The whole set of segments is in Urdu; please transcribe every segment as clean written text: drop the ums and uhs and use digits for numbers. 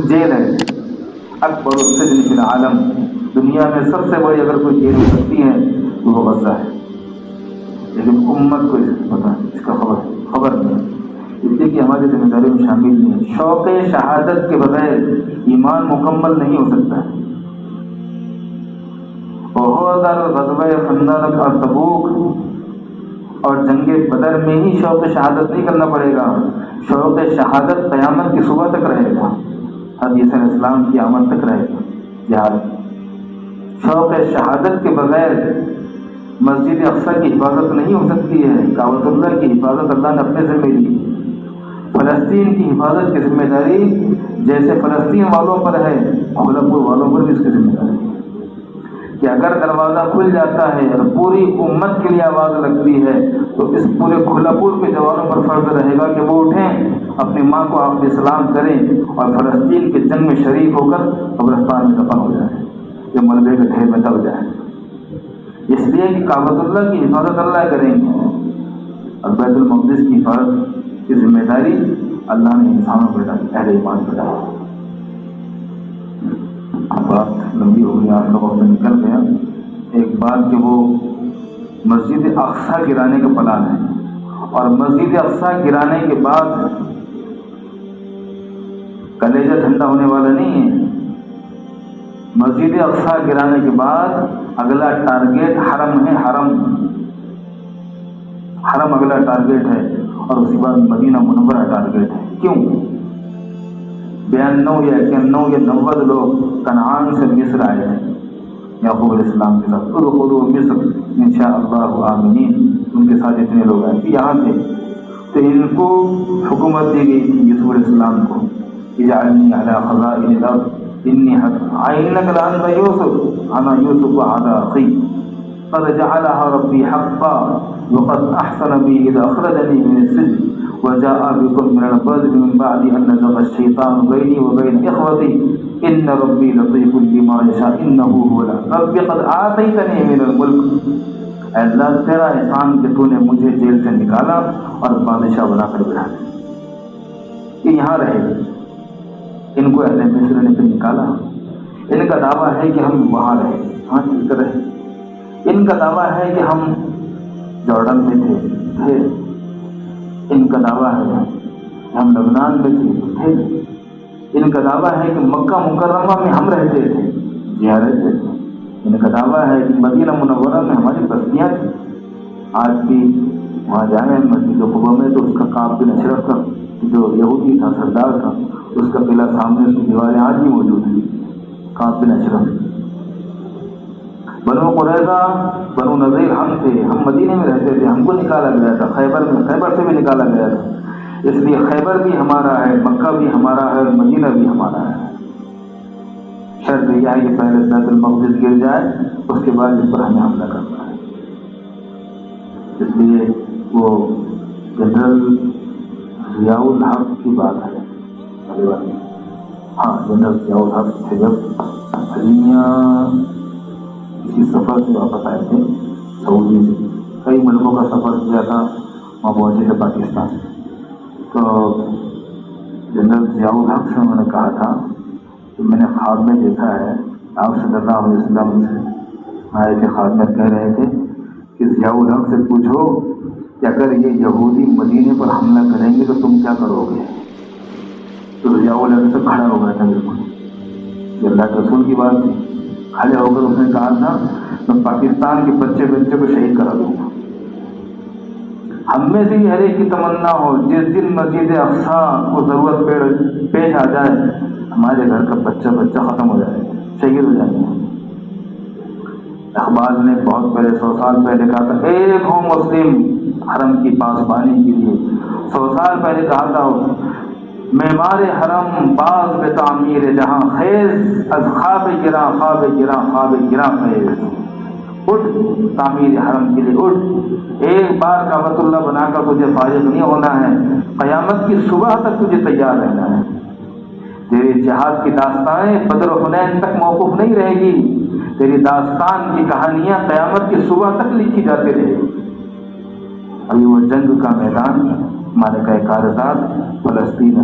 جیل ہے، اکبر السجن فی العالم، دنیا میں سب سے بڑی اگر کوئی جیل ہو سکتی ہے تو وہ غزہ ہے، لیکن امت کو پتا اس کا خبر نہیں، اس لیے کہ ہماری ذمہ داری میں شامل نہیں ہے۔ شوق شہادت کے بغیر ایمان مکمل نہیں ہو سکتا ہے۔ احد اور غزوہ خندق اور تبوک اور جنگ بدر میں ہی شوق شہادت نہیں کرنا پڑے گا، شوق شہادت قیامت کی صبح تک رہے گا، حدیث اسلام کی آمد تک رہے گا جہاد۔ شوق شہادت کے بغیر مسجد اقصی کی حفاظت نہیں ہو سکتی ہے، کعبۃ اللہ کی حفاظت اللہ نے اپنے ذمہ لی۔ فلسطین کی حفاظت کی ذمہ داری جیسے فلسطین والوں پر ہے، کھولپور والوں پر بھی اس کی ذمہ داری ہے کہ اگر دروازہ کھل جاتا ہے اور پوری امت کے لیے آواز لگتی ہے تو اس پورے کھولپور کے جوانوں پر فرض رہے گا کہ وہ اٹھیں، اپنی ماں کو آخر سلام کریں اور فلسطین کے جنگ میں شریک ہو کر قبرستان میں دفن ہو جائیں، یہ ملبے کے ڈھیر میں دب جائیں، اس لیے کہ کعبۃ اللہ کی حفاظت اللہ کریں گے اور بیت المقدس کی حفاظت کی ذمہ داری اللہ نے انسانوں پر ڈالی، اہل ایمان پر ڈالی۔ بات لمبی ہو گئی، آپ کا وقت نکل گیا۔ ایک بات کہ وہ مسجد اقصی گرانے کا پلان ہے، اور مسجد اقصی گرانے کے بعد کلیجہ ٹھنڈا ہونے والا نہیں ہے۔ مسجد اقصی گرانے کے بعد اگلا ٹارگیٹ حرم ہے، حرم اگلا ٹارگیٹ ہے، اور اس کے بعد مدینہ منورہ ٹارگیٹ ہے۔ کیوں؟ 92 یا 91 یا 90 لوگ کنعان سے مصر آئے ہیں یعقوب علیہ السلام کے ساتھ، ادخلوا مصر انشاءاللہ آمنین، ان کے ساتھ اتنے لوگ آئے تھے یہاں تھے، تو ان کو حکومت دی گئی تھی یوسف علیہ السلام کو، اجعلنی علی خزائن الارض انی انک لانت یوسف انا یوسف وهذا اخی قد جعلها ربی حقا وقد احسن بی اذا اخرجنی من السجن وجاء بكم من البدو من بعد ان نزغ الشیطان بینی وبین اخوتی ان ربی لطیف لما یشاء انه هو رب قد آتیتنی من الملک، اے اللہ تیرا احسان کہ تو نے مجھے جیل سے نکالا اور بادشاہ بنا کر بٹھا دیا، کہ یہاں رہے۔ ان کو اہل مصر نے پھر نکالا، ان کا دعویٰ ہے کہ ہم وہاں رہے، ہاں ٹھیک رہے، ان کا دعویٰ ہے کہ ہم جارڈن میں تھے، ان کا دعویٰ ہے کہ ہم لبنان میں تھے، ان کا دعویٰ ہے کہ مکہ مکرمہ میں ہم رہتے تھے، جہاں رہتے تھے، ان کا دعویٰ ہے کہ مدینہ منورہ میں ہماری بستیاں تھیں۔ آج بھی وہاں جانے مسجد قباء میں تو اس کا کعب بن اشرف کا جو یہودی تھا، سردار تھا، اس کا قلعہ سامنے، اس کی دیواریں آج بھی موجود ہیں، کعب بن اشرف۔ بنو قریظہ بنو نذیر ہم تھے، ہم مدینے میں رہتے تھے، ہم کو نکالا گیا تھا خیبر سے بھی نکالا گیا تھا، اس لیے خیبر بھی ہمارا ہے، مکہ بھی ہمارا ہے، مدینہ بھی ہمارا ہے۔ شرط یہ ہے کہ پہلے بیت المقدس گر جائے، اس کے بعد اس پر ہمیں حملہ کرنا ہے۔ اس لیے وہ جنرل ضیاء الحق کی بات ہے، ہاں جنرل ضیاء الحق تھے جب حلیمیہ کسی سفر سے واپس آئے تھے سعودی سے، کئی ملکوں کا سفر کیا تھا، وہاں پہنچے تھے پاکستان، تو جنرل ضیاء الحق سے انہوں نے کہا تھا کہ میں نے خواب میں دیکھا ہے آپ صلی اللہ علیہ وسلم سے آئے تھے، خواب میں کہہ رہے تھے کہ ضیاء الحق سے پوچھو کہ اگر یہ یہودی مدینے پر حملہ کریں گے تو تم کیا کرو گے؟ تو ضیاء الحق سے کھڑا ہو گیا تھا، بالکل یہ اللہ کے رسول کی بات تھی، کھڑے ہو کر اس نے کہا تھا میں پاکستان کے بچے کو شہید کرا دوں گا۔ ہم میں سے ہر ایک کی تمنا ہو جس دن مسجد اقصی کو ضرورت پیش آ جائے ہمارے گھر کا بچہ ختم ہو جائے، شہید ہو جائے۔ اقبال نے بہت پہلے 100 سال پہلے کہا تھا ایک ہو مسلم حرم کی پاسبانی کے لیے، 100 سال پہلے کہا تھا معمار حرم باز بے تعمیر جہاں خیز از خواب گراں خیز، اٹھ تعمیر حرم کے لیے اٹھ، ایک بار کعبۃ اللہ بنا کر تجھے فارغ نہیں ہونا ہے، قیامت کی صبح تک تجھے تیار رہنا ہے۔ تیری جہاد کی داستانیں بدر و حنین تک موقوف نہیں رہے گی، تیری داستان کی کہانیاں قیامت کی صبح تک لکھی جاتی رہے گی۔ ابھی وہ جنگ کا میدان مالکہ کارزات فلسطین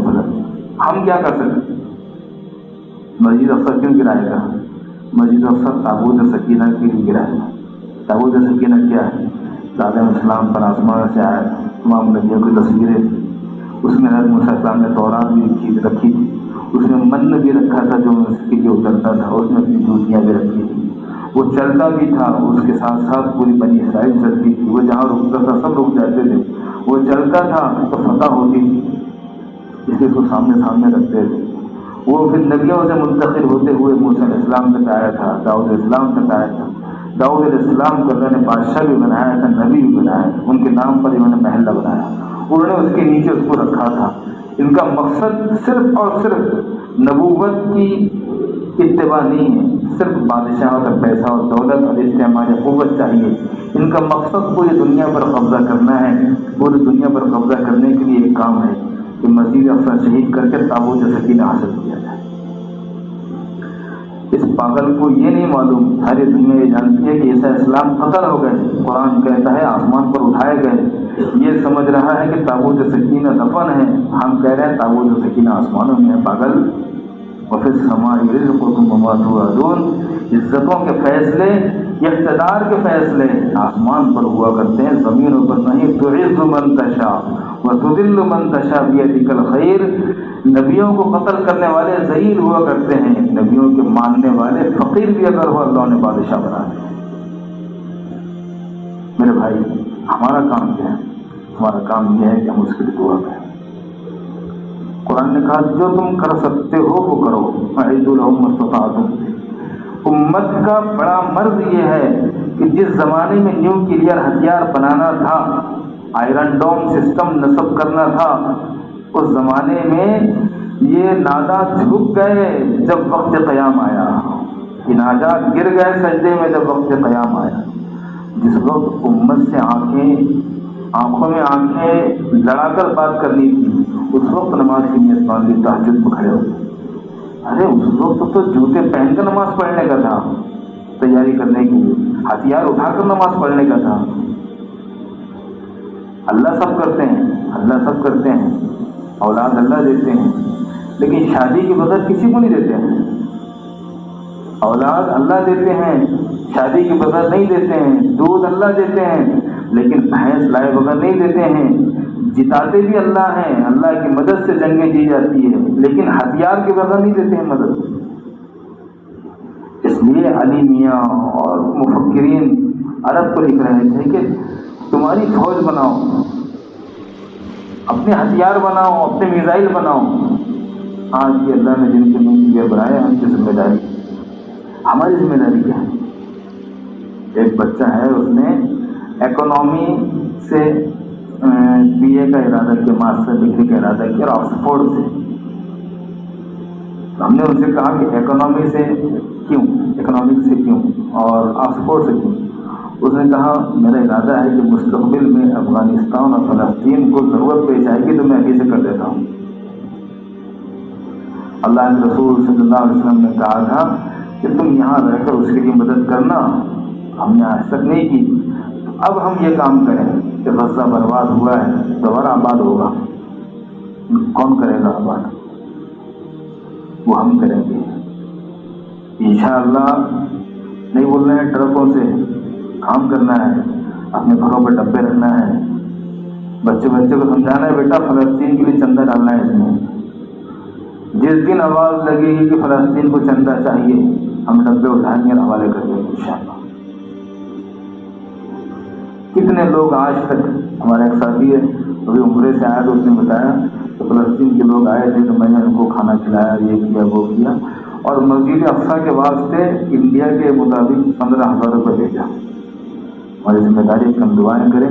ہم کیا کر سکتے؟ مسجد اقصی کیوں گرائے گا؟ مسجد اقصی تابوت سکینہ کے لیے گرائے گا۔ تابوت سکینہ کیا ہے؟ علیہ السلام پر آسمان سے آیا، تمام نبیوں کی تصویریں تھیں، اس میں حضرت موسیٰ السلام نے تورات بھی رکھی تھی، اس میں من بھی رکھا تھا جو اس کے لیے اترتا تھا، اس میں اپنی جوتیاں بھی رکھی تھی، وہ چلتا بھی تھا، اس کے ساتھ ساتھ پوری بنی اسرائیل چلتی تھی، وہ جہاں رکتا تھا سب رک جاتے تھے، وہ چلتا تھا تو فتح ہوتی تھی، اس لیے اس کو سامنے سامنے رکھتے تھے۔ وہ پھر نبیوں سے منتقل ہوتے ہوئے موسیٰ علیہ السلام تک آیا تھا، داؤد علیہ السلام تک آیا تھا۔ داؤد علیہ السلام کو اللہ نے بادشاہ بھی بنایا تھا، نبی بھی بنایا تھا، ان کے نام پر انہوں نے محلہ بنایا، انہوں نے اس کے نیچے اس کو رکھا تھا۔ ان کا مقصد صرف اور صرف نبوت کی اتباع نہیں ہے، صرف بادشاہوں کا پیسہ اور دولت اور استعمال قوت چاہیے، ان کا مقصد پوری دنیا پر قبضہ کرنا ہے۔ پوری دنیا پر قبضہ کرنے کے لیے ایک کام ہے کہ مسجد اقصی شہید کر کے تابوت سکینہ حاصل کیا جائے۔ اس پاگل کو یہ نہیں معلوم، ساری دنیا یہ جانتی ہے کہ عیسیٰ السلام قتل ہو گئے، قرآن کہتا ہے آسمان پر اٹھائے گئے، یہ سمجھ رہا ہے کہ تابوت سکینہ دفن ہے، ہم کہہ رہے ہیں تابوت سکینہ آسمانوں میں ہے۔ پاگل، وفی السماء رزقکم وما توعدون، عزتوں کے فیصلے، اقتدار کے فیصلے آسمان پر ہوا کرتے ہیں، زمینوں پر نہیں۔ تعز من تشاء وتذل من تشاء بیدک الخیر، نبیوں کو قتل کرنے والے ذلیل ہوا کرتے ہیں، نبیوں کے ماننے والے فقیر بھی اگر ہو اللہ نے بادشاہ بنا دیا۔ میرے بھائی، ہمارا کام کیا ہے؟ ہمارا کام یہ ہے کہ ہم اس کے لیے دعا کریں۔ قرآن نے کہا جو تم کر سکتے ہو وہ کرو، اعدوا لهم ما استطعتم۔ امت کا بڑا مرض یہ ہے کہ جس زمانے میں نیوکلیئر ہتھیار بنانا تھا، آئرن ڈوم سسٹم نصب کرنا تھا، اس زمانے میں یہ نادا جھک گئے جب وقت قیام آیا، یہ نادا گر گئے سجدے میں جب وقت قیام آیا۔ جس وقت امت سے آنکھوں میں آنکھیں لڑا کر بات کرنی تھی، اس وقت نماز کی نیت باندھی، تہجد میں کھڑے ہو۔ ارے اس وقت تو جوتے پہن کر نماز پڑھنے کا تھا، تیاری کرنے کے لیے ہتھیار اٹھا کر نماز پڑھنے کا تھا۔ اللہ سب کرتے ہیں، اللہ سب کرتے ہیں، اولاد اللہ دیتے ہیں، لیکن شادی کے بغیر کسی کو نہیں دیتے ہیں۔ اولاد اللہ دیتے ہیں، شادی کے بغیر نہیں دیتے ہیں۔ دودھ اللہ دیتے ہیں، لیکن بھینس لائے بغیر نہیں دیتے ہیں۔ جتاتے بھی اللہ ہیں، اللہ کی مدد سے جنگیں جی جاتی ہے، لیکن ہتھیار کے بغیر نہیں دیتے ہیں مدد۔ اس لیے علی میاں اور مفکرین عرب کو لکھ رہے تھے کہ تمہاری فوج بناؤ، اپنے ہتھیار بناؤ، اپنے میزائل بناؤ۔ آج بھی اللہ نے جن کے نیوکلیئر بنائے ہم کی ذمہ داری، ہماری ذمہ داری کیا ہے؟ ایک بچہ ہے، اس نے اکنامی سے بی اے کا ارادہ کیا، ماسٹر ڈگری کا ارادہ کیا، اور آکسفورڈ سے۔ ہم نے ان سے کہا کہ اکنامی سے کیوں، اکنامکس سے کیوں اور آکسفورڈ سے کیوں؟ اس نے کہا میرا ارادہ ہے کہ مستقبل میں افغانستان اور فلسطین کو ضرورت پیش آئے گی تو میں ابھی سے کر دیتا ہوں۔ اللہ کے رسول صلی اللہ علیہ وسلم نے کہا تھا کہ تم یہاں رہ کر اس کے لیے مدد کرنا، ہم نے آج تک نہیں کی، اب ہم یہ کام کریں کہ غزہ برباد ہوا ہے، دوبارہ آباد ہوگا، کون کرے گا آباد؟ وہ ہم کریں گے انشاءاللہ۔ نہیں بول رہے ہیں ٹرکوں سے کام کرنا ہے، اپنے گھروں پر ڈبے رکھنا ہے، بچے کو سمجھانا ہے بیٹا فلسطین کے لیے چندہ ڈالنا ہے۔ اس میں جس دن آواز لگے گی کہ فلسطین کو چندہ چاہیے، ہم ڈبے اٹھائیں گے اور حوالے کر دیں گے انشاءاللہ۔ کتنے لوگ آج تک، ہمارا ایک ساتھی ہے ابھی عمرے سے آیا تو اس نے بتایا کہ فلسطین کے لوگ آئے تھے تو میں نے ان کو کھانا کھلایا، یہ کیا وہ کیا، اور مسجد اقصی کے واسطے انڈیا کے مطابق 15,000 روپے بھیجا۔ ہماری ذمہ داری کہ ہم دعائیں کریں،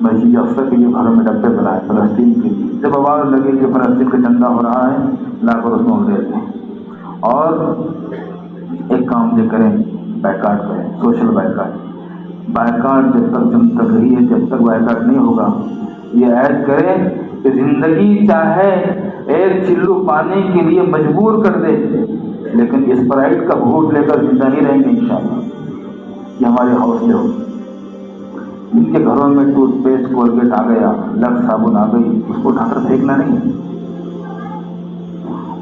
مسجد اقصی کے لیے گھروں میں ڈبے بنائے فلسطین کے لیے، جب آواز لگے کہ فلسطین کا چندہ ہو رہا ہے لا کر اس میں ہم دیتے ہیں۔ اور ایک کام جو کریں، بائیکاٹ کریں، سوشل بائیکاٹ جب تک جمع رہی ہے، جب تک بائیکاٹ نہیں ہوگا، یہ عہد کریں کہ زندگی چاہے ایک چلو پانی کے لیے مجبور کر دے، لیکن اسپرائٹ کا گھونٹ لے کر زندہ نہیں رہیں گے انشاءاللہ۔ یہ ہمارے حوصلے ہو۔ جن کے گھروں میں ٹوتھ پیسٹ کولگیٹ آ گیا، لکس صابن آ گئی، اس کو اٹھا کر پھینکنا نہیں،